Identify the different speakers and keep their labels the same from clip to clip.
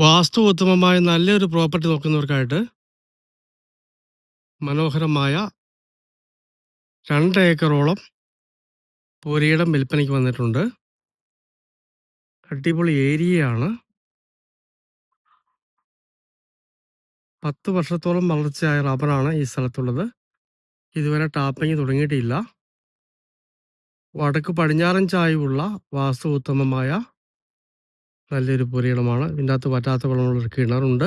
Speaker 1: വാസ്തു ഉത്തമമായ നല്ലൊരു പ്രോപ്പർട്ടി നോക്കുന്നവർക്കായിട്ട് മനോഹരമായ 2 ഏക്കറോളം പുരയിടം വിൽപ്പനയ്ക്ക് വന്നിട്ടുണ്ട്. അടിപൊളി ഏരിയയാണ്. 10 വർഷത്തോളം വളർച്ചയായ റബ്ബറാണ് ഈ സ്ഥലത്തുള്ളത്. ഇതുവരെ ടാപ്പിംഗ് തുടങ്ങിയിട്ടില്ല. വടക്ക് പടിഞ്ഞാറൻ ചായ്വുള്ള വാസ്തു ഉത്തമമായ നല്ലൊരു പുരയിടമാണ്. ഇതിൻ്റെ അകത്ത് വറ്റാത്ത വെള്ളമുള്ളൊരു കിണറുണ്ട്.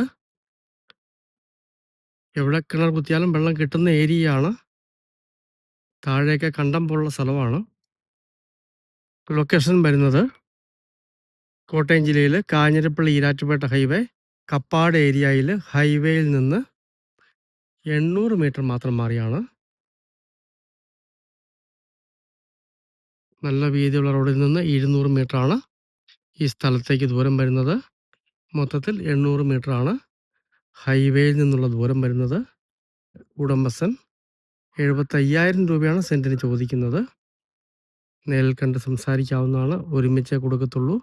Speaker 1: എവിടെ കിണർ കുത്തിയാലും വെള്ളം കിട്ടുന്ന ഏരിയയാണ്. താഴെയൊക്കെ കണ്ടം പോലുള്ള സ്ഥലമാണ്. ലൊക്കേഷൻ വരുന്നത് കോട്ടയം ജില്ലയിൽ കാഞ്ഞിരപ്പള്ളി ഈരാറ്റുപേട്ട ഹൈവേ കപ്പാട് ഏരിയയിൽ ഹൈവേയിൽ നിന്ന് 800 മീറ്റർ മാത്രം മാറിയാണ്. നല്ല വീതിയുള്ള റോഡിൽ നിന്ന് 200 മീറ്ററാണ് ഈ സ്ഥലത്തേക്ക് ദൂരം വരുന്നത്. മൊത്തത്തിൽ 800 മീറ്ററാണ് ഹൈവേയിൽ നിന്നുള്ള ദൂരം വരുന്നത്. ഉടമസ്ഥൻ 75,000 രൂപയാണ് സെൻറ്റിന് ചോദിക്കുന്നത്. നേരിൽ കണ്ട് സംസാരിക്കാവുന്നതാണ്. ഒരുമിച്ചേ കൊടുക്കത്തുള്ളൂ.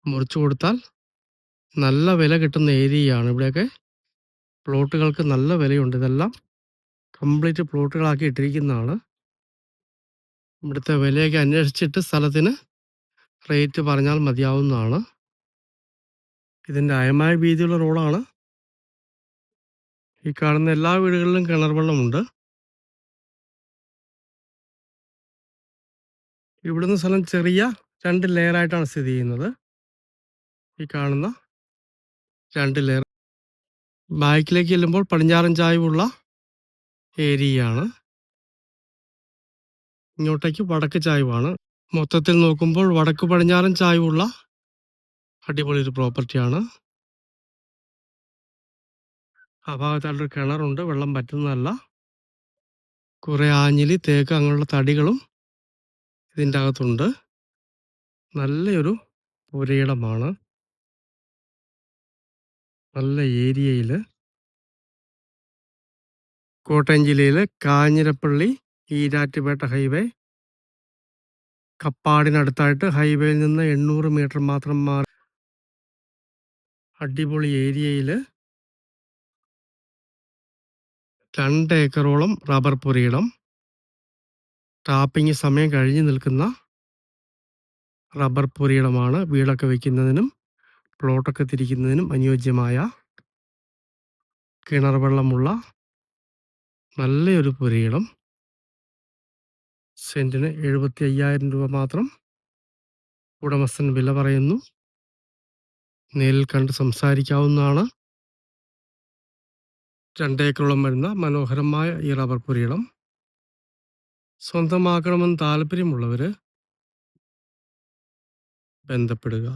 Speaker 1: മുറിച്ചു കൊടുത്താൽ നല്ല വില കിട്ടുന്ന ഏരിയയാണ്. ഇവിടെയൊക്കെ പ്ലോട്ടുകൾക്ക് നല്ല വിലയുണ്ട്. ഇതെല്ലാം കംപ്ലീറ്റ് പ്ലോട്ടുകളാക്കി ഇട്ടിരിക്കുന്നതാണ്. ഇവിടുത്തെ വിലയൊക്കെ അന്വേഷിച്ചിട്ട് സ്ഥലത്തിന് റേറ്റ് പറഞ്ഞാൽ മതിയാവുന്നതാണ്. ഇതിൻ്റെ അയമായ വീതിയുള്ള റോഡാണ്. ഈ കാണുന്ന എല്ലാ വീടുകളിലും കിണർ വെള്ളമുണ്ട്. ഇവിടുന്ന് സ്ഥലം ചെറിയ 2 ലെയറായിട്ടാണ് സ്ഥിതി ചെയ്യുന്നത്. ഈ കാണുന്ന 2 ലെയർ. ബാക്കിലേക്ക് ചെല്ലുമ്പോൾ പടിഞ്ഞാറൻ ചായ്വുള്ള ഏരിയയാണ്. ഇങ്ങോട്ടേക്ക് വടക്ക് ചായ്വാണ്. മൊത്തത്തിൽ നോക്കുമ്പോൾ വടക്ക് പടിഞ്ഞാറൻ ചായ്വുള്ള അടിപൊളി ഒരു പ്രോപ്പർട്ടിയാണ്. ആ ഭാഗത്തായിട്ടൊരു കിണറുണ്ട്. വെള്ളം പറ്റുന്നതല്ല. കുറേ ആഞ്ഞിലി, തേക്ക് അങ്ങനെയുള്ള തടികളും ഇതിൻ്റെ അകത്തുണ്ട്. നല്ലൊരു പുരയിടമാണ്. നല്ല ഏരിയയിൽ കോട്ടയം ജില്ലയിൽ കാഞ്ഞിരപ്പള്ളി ഈരാറ്റുപേട്ട ഹൈവേ കപ്പാടിനടുത്തായിട്ട് ഹൈവേയിൽ നിന്ന് 800 മീറ്റർ മാത്രം മാറി അടിപൊളി ഏരിയയിൽ 2 ഏക്കറോളം റബ്ബർ പുരയിടം. ടാപ്പിംഗ് സമയം കഴിഞ്ഞു നിൽക്കുന്ന റബ്ബർ പുരയിടമാണ്. വീടൊക്കെ വയ്ക്കുന്നതിനും പ്ലോട്ടൊക്കെ തിരിക്കുന്നതിനും അനുയോജ്യമായ കിണർ വെള്ളമുള്ള നല്ലൊരു പുരയിടം. സെൻറ്റിന് 75,000 രൂപ മാത്രം ഉടമസ്ഥൻ വില പറയുന്നു. നേരിൽ കണ്ട് സംസാരിക്കാവുന്നതാണ്. 2 ഏക്കറോളം വരുന്ന മനോഹരമായ ഈ റബ്ബർ പുരയിടം സ്വന്തമാക്കണമെന്ന് താല്പര്യമുള്ളവർ ബന്ധപ്പെടുക.